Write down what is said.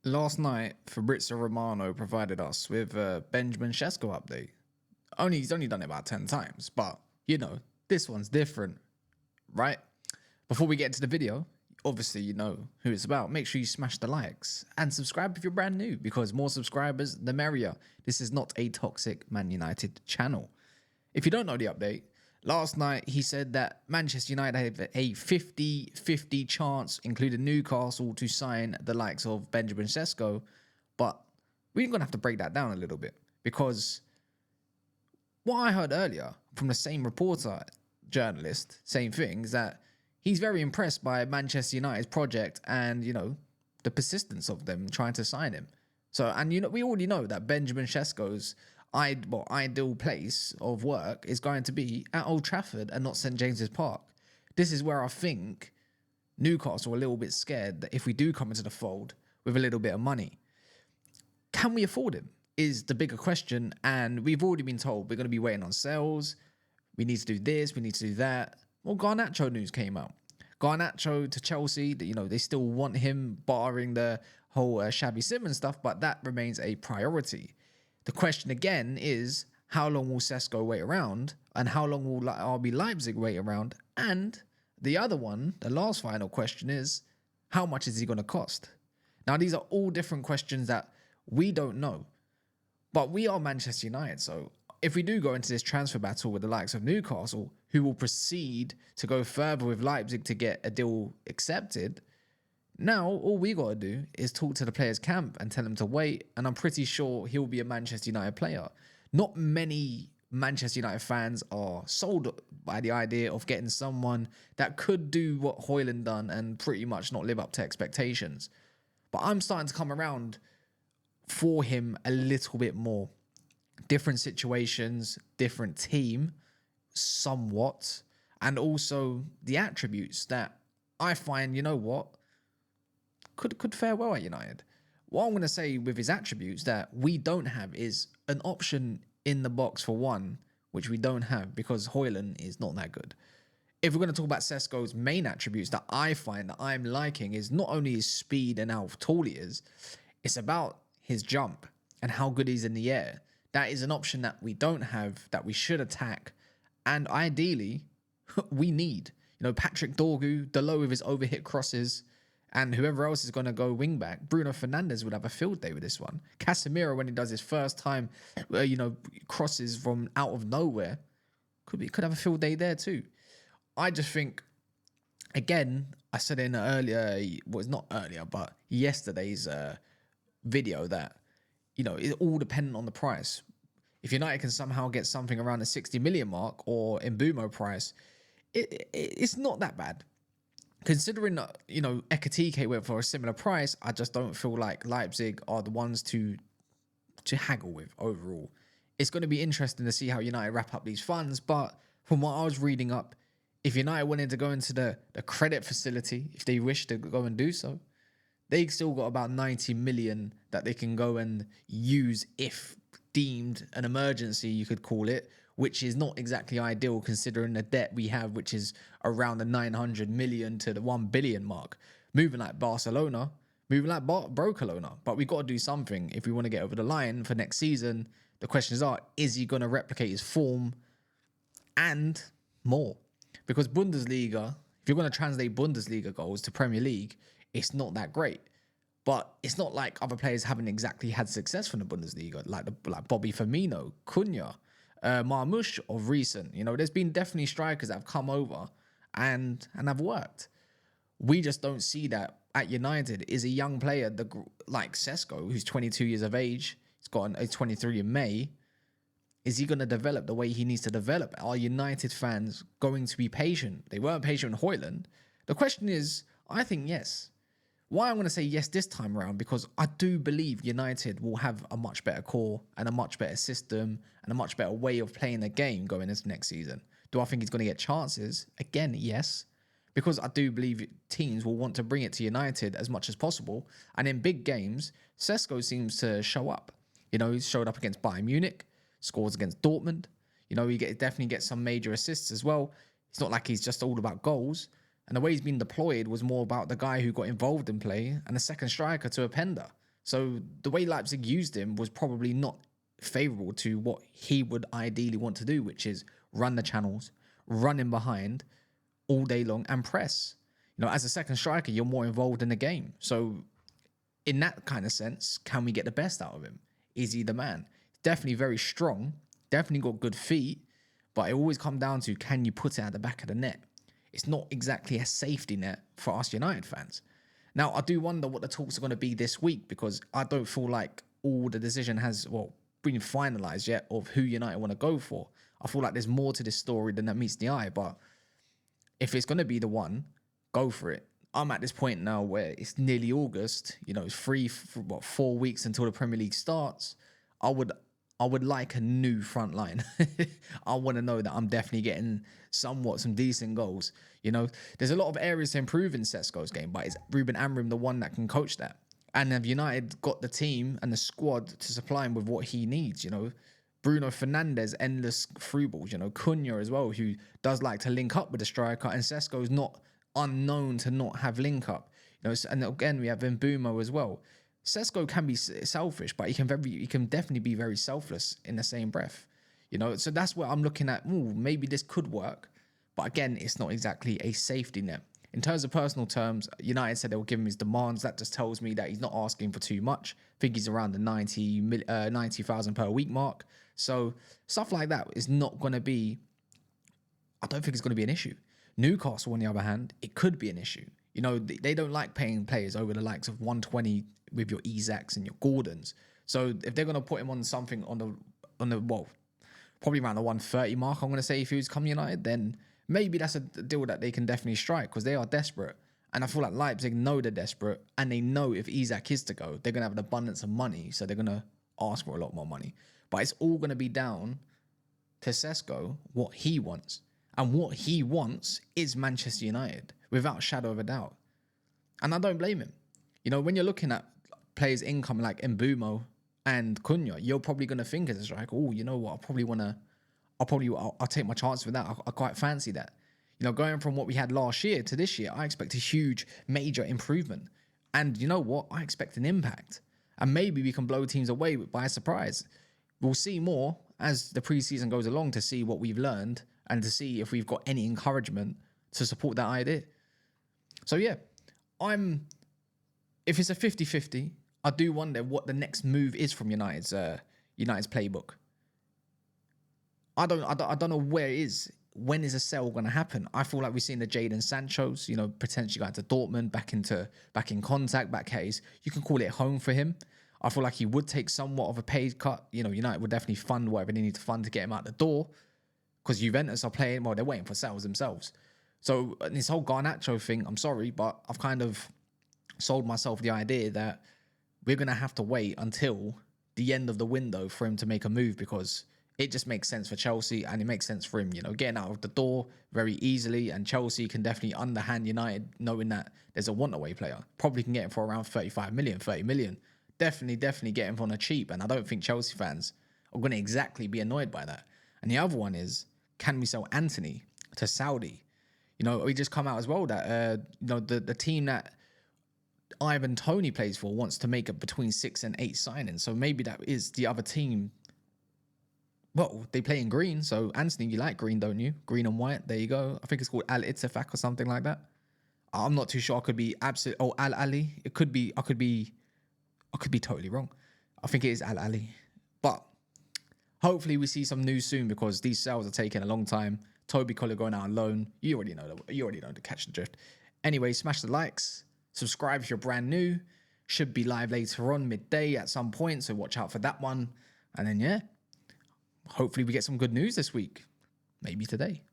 Last night, Fabrizio Romano provided us with a Benjamin Sesko update. He's only done it about 10 times, but this one's different, right? Before we get into the video, obviously you know who it's about. Make sure you smash the likes and subscribe if you're brand new, because more subscribers, the merrier. This is not a toxic Man United channel. If you don't know the update, last night he said that Manchester United have a 50-50 chance, including Newcastle, to sign the likes of Benjamin Sesko. But we're going to have to break that down a little bit, because what I heard earlier from the same reporter, journalist, same thing, is that he's very impressed by Manchester United's project and, the persistence of them trying to sign him. So, and we already know that Benjamin Sesko's ideal place of work is going to be at Old Trafford and not St James's Park. This is where I think Newcastle are a little bit scared that if we do come into the fold with a little bit of money, can we afford him is the bigger question. And we've already been told we're going to be waiting on sales. We need to do this, we need to do that. Well, Garnacho news came out. Garnacho to Chelsea, they still want him, barring the whole Xavi Simons stuff, but that remains a priority. The question again is, how long will Sesko wait around, and how long will RB Leipzig wait around? And the other one, the last final question is, how much is he going to cost? Now, these are all different questions that we don't know, but we are Manchester United. So if we do go into this transfer battle with the likes of Newcastle, who will proceed to go further with Leipzig to get a deal accepted, now, all we got to do is talk to the players' camp and tell them to wait, and I'm pretty sure he'll be a Manchester United player. Not many Manchester United fans are sold by the idea of getting someone that could do what Højlund done and pretty much not live up to expectations. But I'm starting to come around for him a little bit more. Different situations, different team, somewhat, and also the attributes that I find, could fare well at United. What I'm going to say with his attributes that we don't have is an option in the box for one, which we don't have because Højlund is not that good. If we're going to talk about Sesko's main attributes that I find that I'm liking, is not only his speed and how tall he is, it's about his jump and how good he's in the air. That is an option that we don't have, that we should attack, and ideally we need. Patrick Dorgu, Dalot with his overhit crosses, and whoever else is going to go wing back. Bruno Fernandes would have a field day with this one. Casemiro, when he does his first time, crosses from out of nowhere, could have a field day there too. I just think, again, I said in but yesterday's video that, it's all dependent on the price. If United can somehow get something around the 60 million mark or in Mbumo price, it's not that bad. Considering, Ekatike went for a similar price, I just don't feel like Leipzig are the ones to haggle with overall. It's going to be interesting to see how United wrap up these funds, but from what I was reading up, if United wanted to go into the credit facility, if they wish to go and do so, they still got about 90 million that they can go and use if deemed an emergency, you could call it, which is not exactly ideal considering the debt we have, which is around the 900 million to the 1 billion mark. Moving like Barcelona, moving like Brocolona. But we got to do something if we want to get over the line for next season. The questions are, is he going to replicate his form and more? Because Bundesliga, if you're going to translate Bundesliga goals to Premier League, it's not that great. But it's not like other players haven't exactly had success from the Bundesliga, like Bobby Firmino, Cunha, Marmoush of recent. There's been definitely strikers that have come over and have worked. We just don't see that at United. Is a young player like Sesko, who's 22 years of age, he's got a 23 in May. Is he going to develop the way he needs to develop? Are United fans going to be patient? They weren't patient with Højlund. The question is, I think yes. Why I'm going to say yes this time around, because I do believe United will have a much better core and a much better system and a much better way of playing the game going into next season. Do I think he's going to get chances? Again, yes. Because I do believe teams will want to bring it to United as much as possible. And in big games, Sesko seems to show up. He's showed up against Bayern Munich, scores against Dortmund. He definitely gets some major assists as well. It's not like he's just all about goals. And the way he's been deployed was more about the guy who got involved in play and the second striker to a Pender. So the way Leipzig used him was probably not favourable to what he would ideally want to do, which is run the channels, run in behind all day long and press. You know, as a second striker, you're more involved in the game. So in that kind of sense, can we get the best out of him? Is he the man? Definitely very strong, definitely got good feet, but it always comes down to, can you put it at the back of the net? It's not exactly a safety net for us United fans. Now, I do wonder what the talks are going to be this week, because I don't feel like all the decision has, been finalised yet of who United want to go for. I feel like there's more to this story than that meets the eye, but if it's going to be the one, go for it. I'm at this point now where it's nearly August. You know, it's 4 weeks until the Premier League starts. I would like a new front line. I want to know that I'm definitely getting some decent goals. You know, there's a lot of areas to improve in Sesko's game, but is Ruben Amorim the one that can coach that? And have United got the team and the squad to supply him with what he needs? You know, Bruno Fernandes, endless through balls. You know, Cunha as well, who does like to link up with the striker, and Sesko's not unknown to not have link up. You know, and again we have Mbeumo as well. Sesko can be selfish, but he can definitely be very selfless in the same breath. You know, so that's where I'm looking at. Ooh, maybe this could work, but again, it's not exactly a safety net. In terms of personal terms, United said they will give him his demands. That just tells me that he's not asking for too much. I think he's around the 90,000 per week mark. So stuff like that is not going to be, I don't think it's going to be an issue. Newcastle, on the other hand, it could be an issue. You know, they don't like paying players over the likes of 120 with your Isaacs and your Gordons. So if they're going to put him on something on the probably around the 130 mark, I'm going to say, if he was come United, then maybe that's a deal that they can definitely strike, because they are desperate. And I feel like Leipzig know they're desperate, and they know if Isak is to go, they're going to have an abundance of money, so they're going to ask for a lot more money. But it's all going to be down to Sesko, what he wants. And what he wants is Manchester United, without a shadow of a doubt. And I don't blame him. You know, when you're looking at players' income like Mbeumo and Cunha, you're probably going to think as a striker, oh, you know what, I'll take my chance with that. I quite fancy that. You know, going from what we had last year to this year, I expect a huge, major improvement. And you know what? I expect an impact. And maybe we can blow teams away by surprise. We'll see more as the preseason goes along to see what we've learned and to see if we've got any encouragement to support that idea. So yeah, if it's a 50-50, I do wonder what the next move is from United's playbook. I don't know where it is. When is a sell going to happen? I feel like we've seen the Jadon Sanchos, you know, potentially going to Dortmund, back in contact, back case. You can call it home for him. I feel like he would take somewhat of a pay cut. You know, United would definitely fund whatever they need to fund to get him out the door, because Juventus are playing, they're waiting for sales themselves. So this whole Garnacho thing, I'm sorry, but I've kind of sold myself the idea that we're going to have to wait until the end of the window for him to make a move, because it just makes sense for Chelsea, and it makes sense for him, you know, getting out of the door very easily. And Chelsea can definitely underhand United, knowing that there's a want-away player. Probably can get him for around 35 million, 30 million. Definitely get him for on a cheap. And I don't think Chelsea fans are going to exactly be annoyed by that. And the other one is, can we sell Anthony to Saudi? You know, we just come out as well that, you know, the team that Ivan Toney plays for wants to make it between 6 and 8 signings. So maybe that is the other team. Well, they play in green. So Anthony, you like green, don't you? Green and white. There you go. I think it's called Al Ittifaq or something like that. I'm not too sure. I could be absolute. Oh, Al Ali. It could be. I could be totally wrong. I think it is Al Ali. But hopefully we see some news soon, because these sales are taking a long time. Toby Collier going out on loan. You already know to catch the drift. Anyway, smash the likes. Subscribe if you're brand new. Should be live later on, midday at some point, so watch out for that one. And then, yeah, hopefully we get some good news this week. Maybe today.